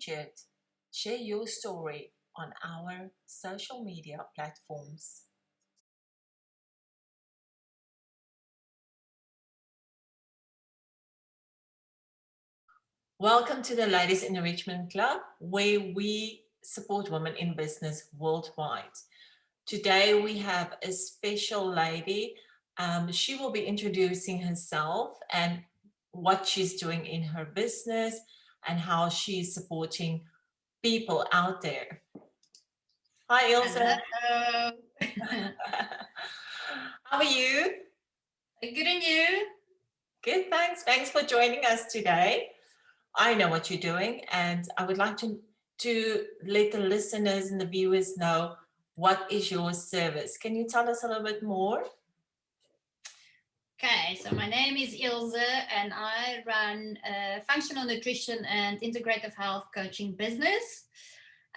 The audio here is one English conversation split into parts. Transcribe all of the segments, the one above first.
featured. Share your story on our social media platforms. Welcome to the Ladies Enrichment Club, where we support women in business worldwide. Today we have a special lady. She will be introducing herself and what she's doing in her business and how she's supporting people out there. Hi, Ilse. Hello. How are you? Good, and you? Good, thanks. Thanks for joining us today. I know what you're doing, and I would like to let the listeners and the viewers know what is your service. Can you tell us a little bit more? Okay, so my name is Ilse, and I run a functional nutrition and integrative health coaching business.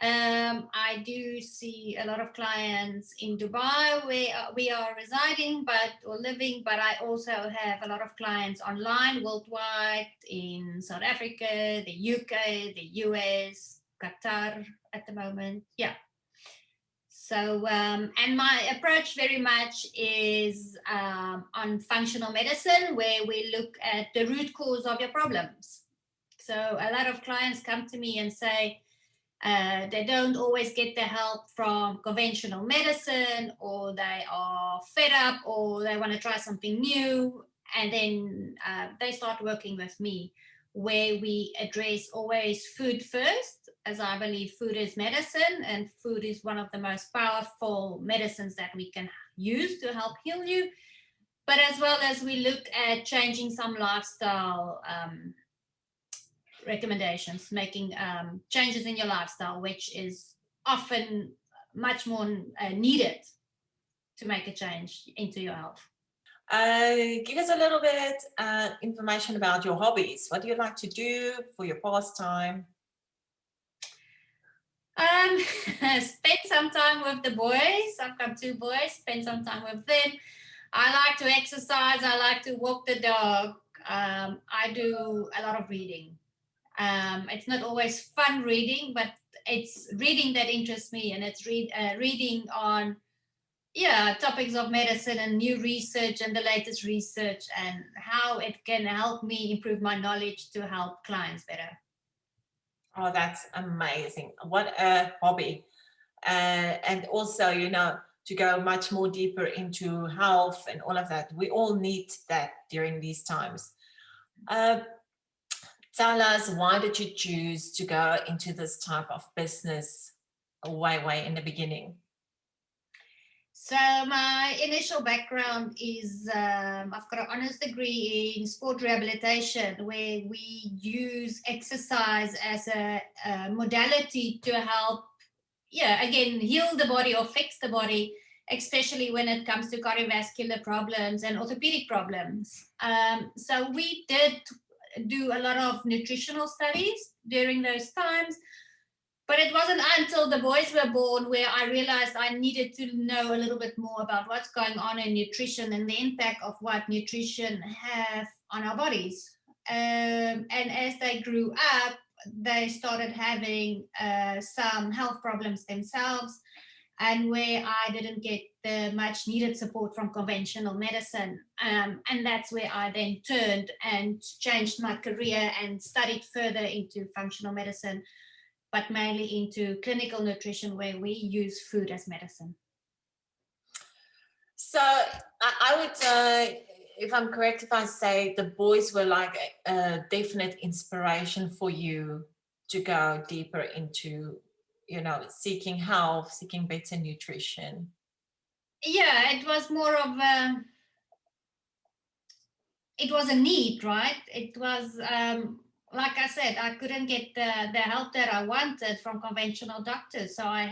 I do see a lot of clients in Dubai where we are residing or living, but I also have a lot of clients online worldwide in South Africa, the UK, the US, Qatar at the moment. Yeah. So, and my approach very much is on functional medicine, where we look at the root cause of your problems. So a lot of clients come to me and say, they don't always get the help from conventional medicine, or they are fed up, or they want to try something new. And then they start working with me, where we address always food first, as I believe food is medicine, and food is one of the most powerful medicines that we can use to help heal you. But as well as we look at changing some lifestyle recommendations, making changes in your lifestyle, which is often much more needed to make a change into your health. Give us a little bit information about your hobbies. What do you like to do for your pastime? Spend some time with the boys. I've got 2 boys. Spend some time with them. I like to exercise. I like to walk the dog. I do a lot of reading. It's not always fun reading, but it's reading that interests me, and it's reading on topics of medicine and new research and the latest research and how it can help me improve my knowledge to help clients better. Oh, that's amazing. What a hobby. And also, to go much more deeper into health and all of that. We all need that during these times. Uh, Tell us, why did you choose to go into this type of business way in the beginning? So my initial background is I've got an honors degree in sport rehabilitation, where we use exercise as a modality to help, again, heal the body or fix the body, especially when it comes to cardiovascular problems and orthopedic problems. So we did do a lot of nutritional studies during those times. But it wasn't until the boys were born where I realized I needed to know a little bit more about what's going on in nutrition and the impact of what nutrition have on our bodies. And as they grew up, they started having some health problems themselves, and where I didn't get the much needed support from conventional medicine. And that's where I then turned and changed my career and studied further into functional medicine, but mainly into clinical nutrition, where we use food as medicine. So I would, if I'm correct, if I say the boys were like a definite inspiration for you to go deeper into, seeking health, seeking better nutrition. Yeah, it was more of it was a need, right? It was, like I said, I couldn't get the help that I wanted from conventional doctors. So I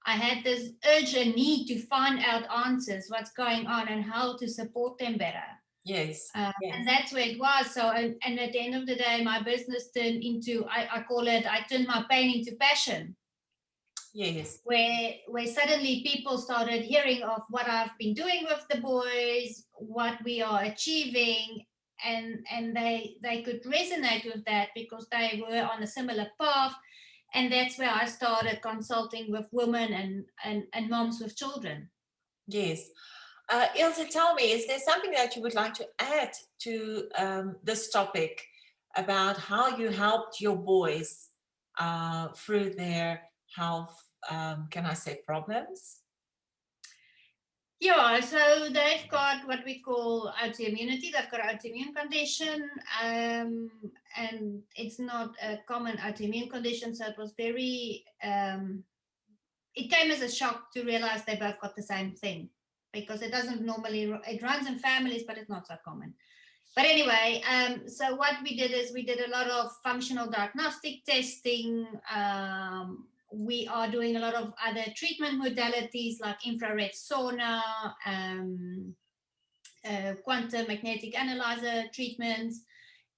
had this urge and need to find out answers, what's going on and how to support them better. Yes. And that's where it was. So, and at the end of the day, my business turned into, I call it, I turned my pain into passion. Yes. Where suddenly people started hearing of what I've been doing with the boys, what we are achieving, and they could resonate with that because they were on a similar path. And that's where I started consulting with women and moms with children. Yes. Ilse, tell me, is there something that you would like to add to this topic about how you helped your boys through their health, can I say, problems? Yeah, so they've got what we call autoimmunity. They've got an autoimmune condition, and it's not a common autoimmune condition. So it was very, it came as a shock to realize they both got the same thing, because it doesn't normally, it runs in families, but it's not so common. But anyway, so what we did is we did a lot of functional diagnostic testing. We are doing a lot of other treatment modalities like infrared sauna, quantum magnetic analyzer treatments.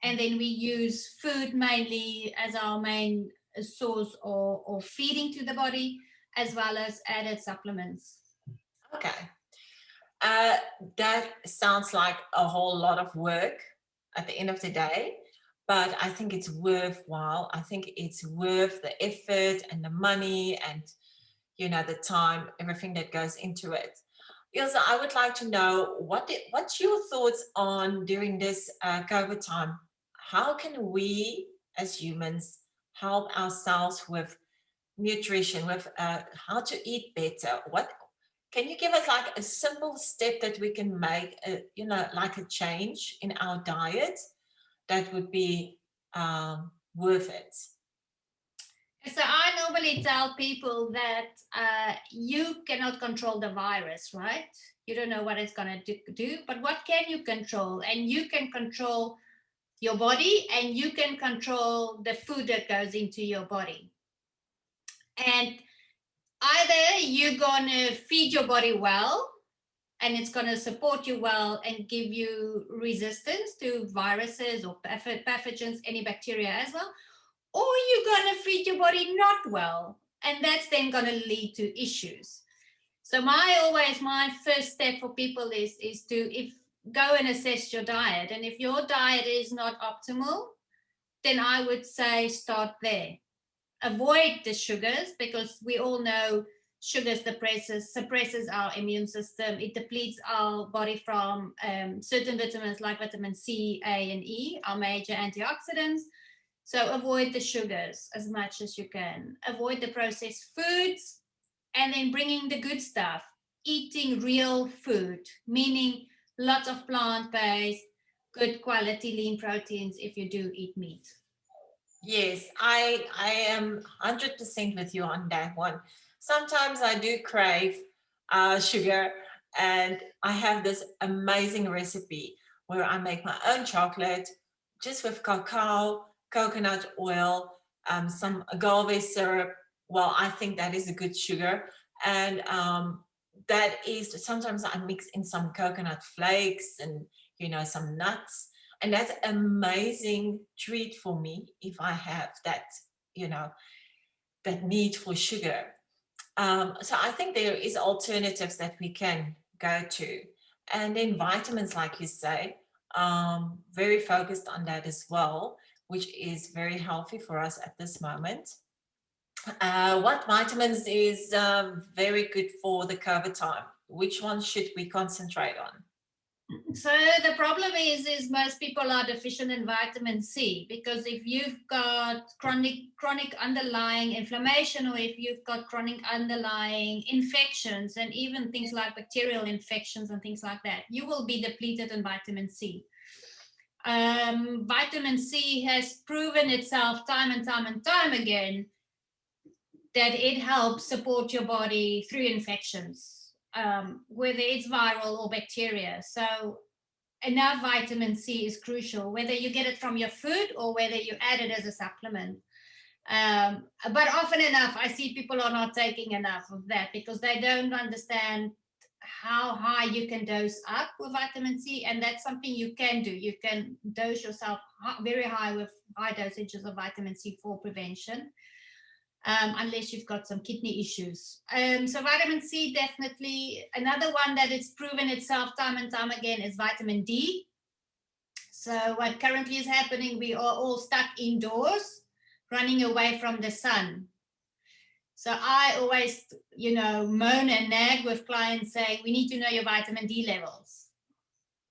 And then we use food mainly as our main source or feeding to the body, as well as added supplements. Okay. That sounds like a whole lot of work at the end of the day, but I think it's worthwhile. I think it's worth the effort and the money and, you know, the time, everything that goes into it. Ilse, I would like to know what's your thoughts on during this COVID time? How can we as humans help ourselves with nutrition, with how to eat better? What can you give us like a simple step that we can make, you know, like a change in our diet that would be worth it? So I normally tell people that you cannot control the virus, right? You don't know what it's going to do, but what can you control? And you can control your body, and you can control the food that goes into your body. And either you're going to feed your body well, and it's going to support you well and give you resistance to viruses or pathogens, any bacteria as well, or you're going to feed your body not well, and that's then going to lead to issues. So my first step for people is to go and assess your diet, and if your diet is not optimal, then I would say start there. Avoid the sugars, because we all know sugar suppresses our immune system. It depletes our body from certain vitamins like vitamin C, A, and E, our major antioxidants. So avoid the sugars as much as you can. Avoid the processed foods, and then bringing the good stuff. Eating real food, meaning lots of plant-based, good quality lean proteins if you do eat meat. Yes, I am 100% with you on that one. Sometimes I do crave sugar, and I have this amazing recipe where I make my own chocolate just with cacao, coconut oil, some agave syrup. Well, I think that is a good sugar, and that is sometimes I mix in some coconut flakes and, you know, some nuts, and that's amazing treat for me if I have that, you know, that need for sugar. So I think there is alternatives that we can go to, and then vitamins, like you say, very focused on that as well, which is very healthy for us at this moment. What vitamins is very good for the COVID time? Which one should we concentrate on? So the problem is most people are deficient in vitamin C, because if you've got chronic underlying inflammation, or if you've got chronic underlying infections, and even things like bacterial infections and things like that, you will be depleted in vitamin C. Vitamin C has proven itself time and time again that it helps support your body through infections, whether it's viral or bacteria. So enough vitamin C is crucial, whether you get it from your food or whether you add it as a supplement. But often enough, I see people are not taking enough of that because they don't understand how high you can dose up with vitamin C, and that's something you can do. You can dose yourself very high with high dosages of vitamin C for prevention. Unless you've got some kidney issues. So vitamin C, definitely. Another one that it's proven itself time and time again is vitamin D. So what currently is happening, we are all stuck indoors, running away from the sun. So I always, moan and nag with clients saying, we need to know your vitamin D levels.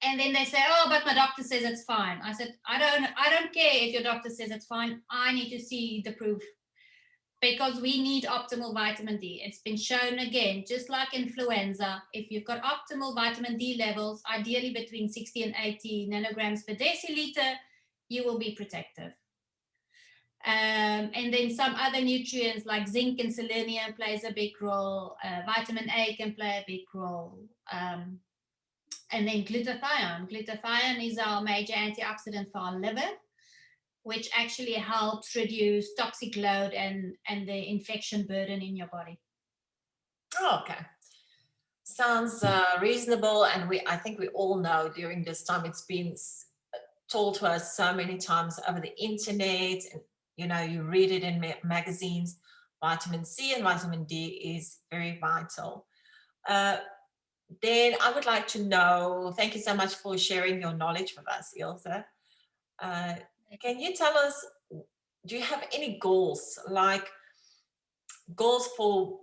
And then they say, oh, but my doctor says it's fine. I said, I don't care if your doctor says it's fine. I need to see the proof, because we need optimal vitamin D. It's been shown again, just like influenza, if you've got optimal vitamin D levels, ideally between 60 and 80 nanograms per deciliter, you will be protective. And then some other nutrients like zinc and selenium plays a big role. Vitamin A can play a big role. And then glutathione. Glutathione is our major antioxidant for our liver, which actually helps reduce toxic load and the infection burden in your body. Oh, okay. Sounds reasonable. And I think we all know during this time, it's been told to us so many times over the internet, and you read it in magazines. Vitamin C and vitamin D is very vital. Then I would like to know, thank you so much for sharing your knowledge with us, Ilse. Can you tell us, do you have any goals, like goals for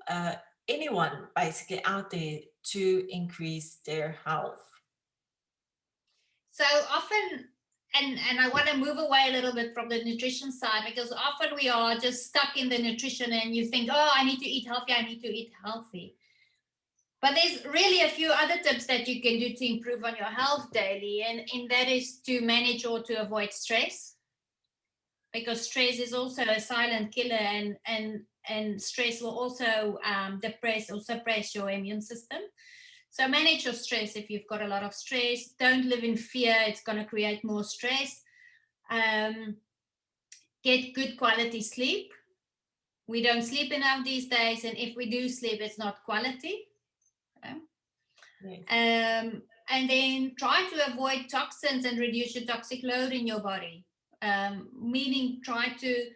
anyone basically out there to increase their health? So often, and I want to move away a little bit from the nutrition side, because often we are just stuck in the nutrition and you think, oh, I need to eat healthy, I need to eat healthy. But there's really a few other tips that you can do to improve on your health daily, and that is to manage or to avoid stress, because stress is also a silent killer, and stress will also depress or suppress your immune system. So manage your stress. If you've got a lot of stress, don't live in fear. It's going to create more stress. Get good quality sleep. We don't sleep enough these days, and if we do sleep, it's not quality. Okay? Yes. And then try to avoid toxins and reduce your toxic load in your body. Meaning try to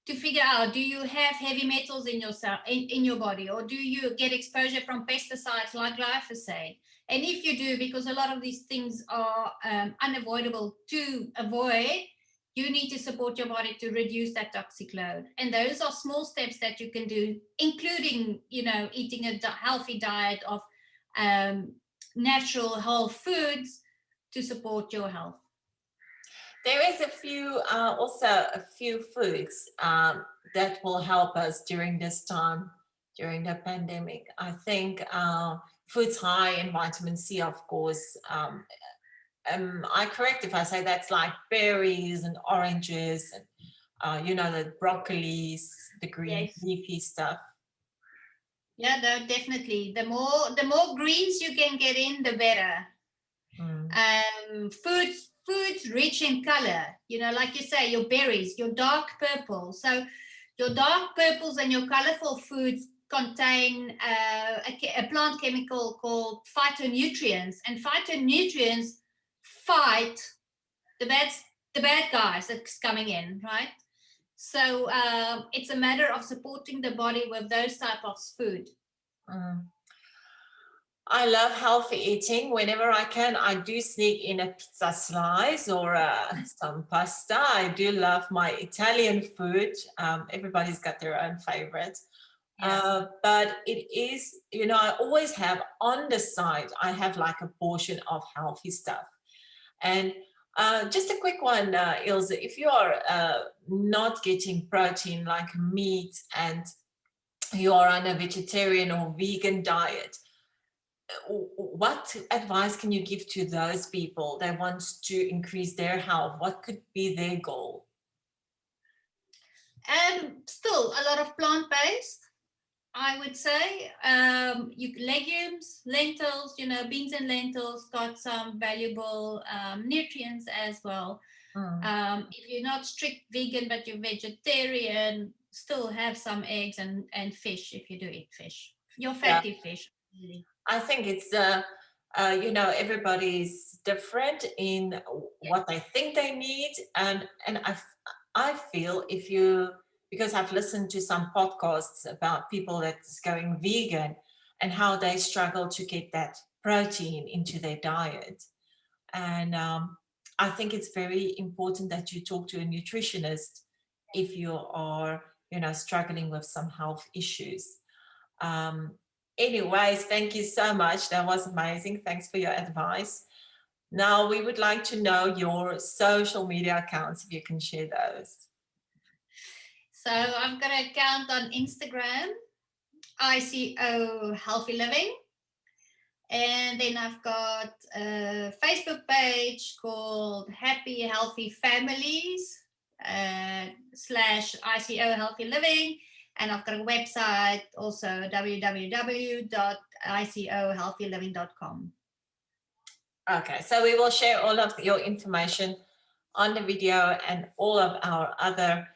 figure out, do you have heavy metals in your in your body, or do you get exposure from pesticides like glyphosate? And if you do, because a lot of these things are unavoidable to avoid, you need to support your body to reduce that toxic load. And those are small steps that you can do, including eating a healthy diet of natural whole foods to support your health. There is also a few foods that will help us during this time, during the pandemic. I think foods high in vitamin C, of course. Am I correct if I say that's like berries and oranges and the broccolis, the green leafy stuff? Yeah, no, definitely. The more greens you can get in, the better. Foods rich in color, like you say, your berries, your dark purples. So your dark purples and your colorful foods contain a plant chemical called phytonutrients, and phytonutrients fight the bad guys that's coming in, right? So it's a matter of supporting the body with those type of food. I love healthy eating. Whenever I can, I do sneak in a pizza slice or some pasta. I do love my Italian food. Everybody's got their own favorite. Yeah. But it is, I always have on the side, I have like a portion of healthy stuff. And just a quick one, Ilse, if you are not getting protein like meat and you are on a vegetarian or vegan diet, what advice can you give to those people that want to increase their health? What could be their goal? Still a lot of plant-based, I would say. Legumes, lentils, beans and lentils got some valuable nutrients as well. If you're not strict vegan but you're vegetarian, still have some eggs and fish if you do eat fish. Your fatty fish. Really. I think it's everybody's different in what they think they need, and I feel because I've listened to some podcasts about people that's going vegan and how they struggle to get that protein into their diet, and I think it's very important that you talk to a nutritionist if you are, struggling with some health issues. Anyways, thank you so much. That was amazing. Thanks for your advice. Now we would like to know your social media accounts, if you can share those. So I've got an account on Instagram, ICO Healthy Living. And then I've got a Facebook page called Happy Healthy Families /ICO Healthy Living. And I've got a website also, www.icohealthyliving.com. Okay, so we will share all of your information on the video and all of our other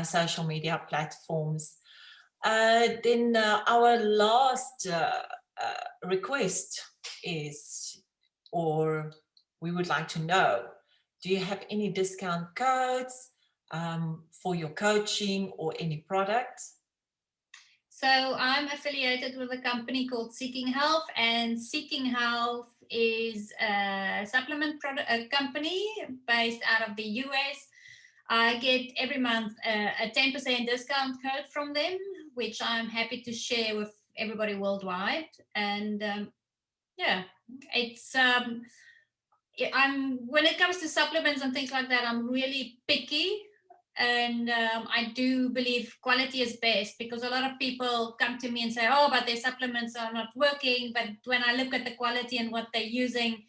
social media platforms. Then our last request is, or we would like to know, do you have any discount codes for your coaching or any products? So I'm affiliated with a company called Seeking Health, and Seeking Health is a supplement product company based out of the US. I get every month a 10% discount code from them, which I'm happy to share with everybody worldwide. And it's when it comes to supplements and things like that, I'm really picky. And I do believe quality is best, because a lot of people come to me and say, oh, but their supplements are not working. But when I look at the quality and what they're using,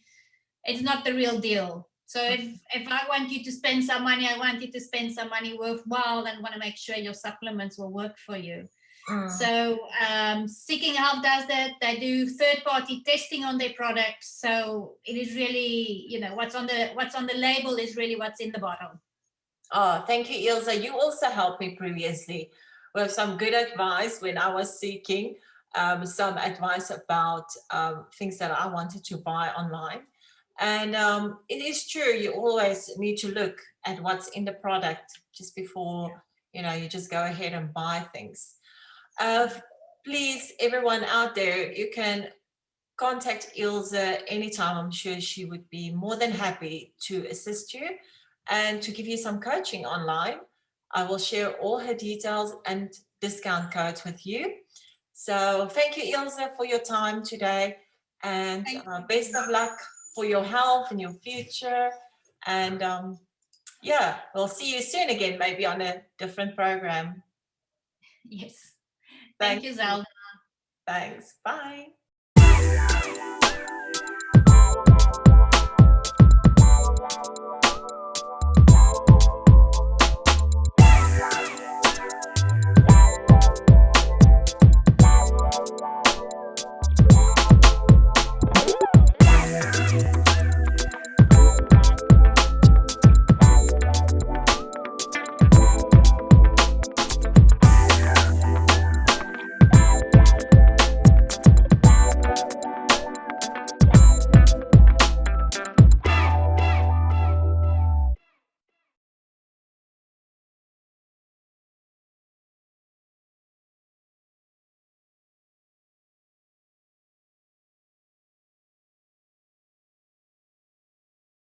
it's not the real deal. So if I want you to spend some money, I want you to spend some money worthwhile, and want to make sure your supplements will work for you. So Seeking Health does that. They do third-party testing on their products. So it is really, what's on the label is really what's in the bottle. Oh, thank you, Ilse. You also helped me previously with some good advice when I was seeking some advice about things that I wanted to buy online. And it is true, you always need to look at what's in the product just before, you just go ahead and buy things. Please, everyone out there, you can contact Ilse anytime. I'm sure she would be more than happy to assist you and to give you some coaching online. I will share all her details and discount codes with you. So thank you, Ilse, for your time today, and best of luck for your health and your future. And we'll see you soon again, maybe on a different program. Yes. Thank you, Zelda. Thanks. Bye.